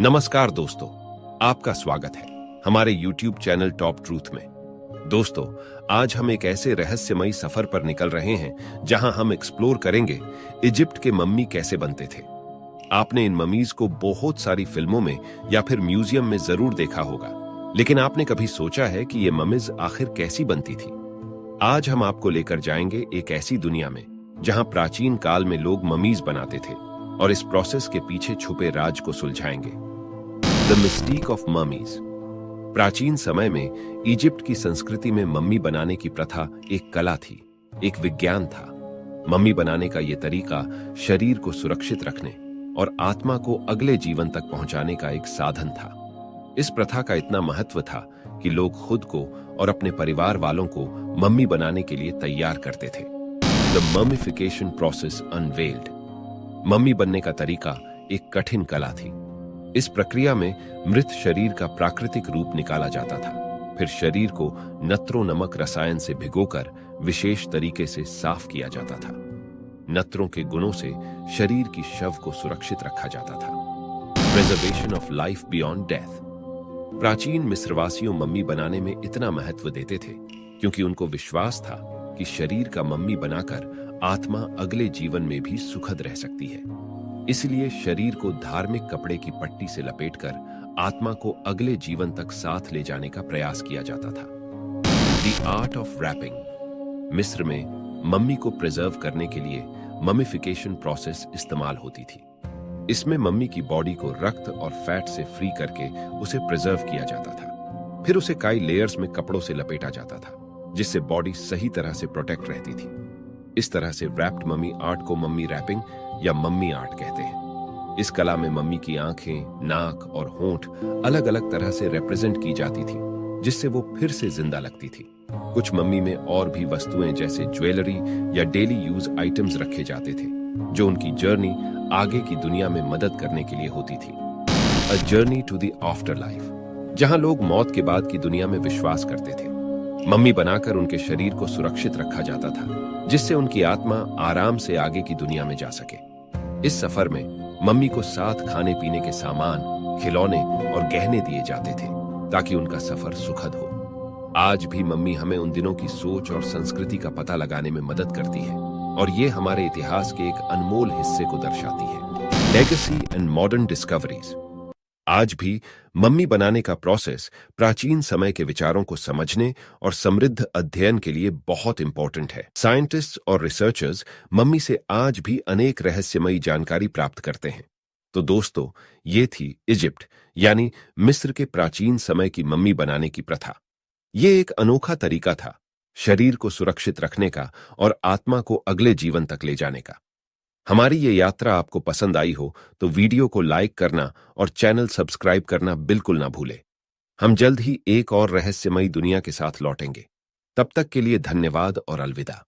नमस्कार दोस्तों, आपका स्वागत है हमारे YouTube चैनल टॉप ट्रूथ में। दोस्तों, आज हम एक ऐसे रहस्यमयी सफर पर निकल रहे हैं जहां हम एक्सप्लोर करेंगे इजिप्ट के मम्मी कैसे बनते थे। आपने इन मम्मीज को बहुत सारी फिल्मों में या फिर म्यूजियम में जरूर देखा होगा, लेकिन आपने कभी सोचा है कि ये मम्मीज आखिर कैसी बनती थी? आज हम आपको लेकर जाएंगे एक ऐसी दुनिया में जहां प्राचीन काल में लोग मम्मीज बनाते थे और इस प्रोसेस के पीछे छुपे राज को सुलझाएंगे। The mystique of mummies. प्राचीन समय में इजिप्ट की संस्कृति में मम्मी बनाने की प्रथा एक कला थी, एक विज्ञान था। मम्मी बनाने का यह तरीका शरीर को सुरक्षित रखने और आत्मा को अगले जीवन तक पहुंचाने का एक साधन था। इस प्रथा का इतना महत्व था कि लोग खुद को और अपने परिवार वालों को मम्मी बनाने के लिए तैयार करते थे। The mummification process unveiled. Mummy बनने का तरीका एक कठिन कला थी। इस प्रक्रिया में मृत शरीर का प्राकृतिक रूप निकाला जाता था, फिर शरीर को नत्रो नमक रसायन से भिगोकर विशेष तरीके से साफ किया जाता था। नत्रों के गुणों से शरीर की शव को सुरक्षित रखा जाता था। Preservation of life beyond death. प्राचीन मिस्रवासियों मम्मी बनाने में इतना महत्व देते थे क्योंकि उनको विश्वास था कि शरीर का मम्मी बनाकर आत्मा अगले जीवन में भी सुखद रह सकती है। इसलिए शरीर को धार्मिक कपड़े की पट्टी से लपेटकर आत्मा को अगले जीवन तक साथ ले जाने का प्रयास किया जाता था। The art of wrapping. मिस्र में मम्मी को प्रिजर्व करने के लिए ममिफिकेशन प्रोसेस इस्तेमाल होती थी। इसमें मम्मी की बॉडी को रक्त और फैट से फ्री करके उसे प्रिजर्व किया जाता था। फिर उसे कई लेयर्स में कपड़ों से लपेटा जाता था, जिससे बॉडी सही तरह से प्रोटेक्ट रहती थी। इस तरह से रैप्ड मम्मी आर्ट को मम्मी रैपिंग या मम्मी आर्ट कहते हैं। इस कला में मम्मी की आंखें, नाक और होंठ अलग अलग तरह से रिप्रेजेंट की जाती थी, जिससे वो फिर से जिंदा लगती थी। कुछ मम्मी में और भी वस्तुएं जैसे ज्वेलरी या डेली यूज आइटम्स रखे जाते थे, जो उनकी जर्नी आगे की दुनिया में मदद करने के लिए होती थी। A journey to the afterlife, जहां लोग मौत के बाद की दुनिया में विश्वास करते थे। मम्मी बनाकर उनके शरीर को सुरक्षित रखा जाता था, जिससे उनकी आत्मा आराम से आगे की दुनिया में जा सके। इस सफर में मम्मी को साथ खाने पीने के सामान, खिलौने और गहने दिए जाते थे ताकि उनका सफर सुखद हो। आज भी मम्मी हमें उन दिनों की सोच और संस्कृति का पता लगाने में मदद करती है और ये हमारे इतिहास के एक अनमोल हिस्से को दर्शाती है। Legacy and modern discoveries. आज भी मम्मी बनाने का प्रोसेस प्राचीन समय के विचारों को समझने और समृद्ध अध्ययन के लिए बहुत इंपॉर्टेंट है। साइंटिस्ट्स और रिसर्चर्स मम्मी से आज भी अनेक रहस्यमयी जानकारी प्राप्त करते हैं। तो दोस्तों, ये थी इजिप्ट यानी मिस्र के प्राचीन समय की मम्मी बनाने की प्रथा। ये एक अनोखा तरीका था शरीर को सुरक्षित रखने का और आत्मा को अगले जीवन तक ले जाने का। हमारी ये यात्रा आपको पसंद आई हो तो वीडियो को लाइक करना और चैनल सब्सक्राइब करना बिल्कुल ना भूलें। हम जल्द ही एक और रहस्यमयी दुनिया के साथ लौटेंगे। तब तक के लिए धन्यवाद और अलविदा।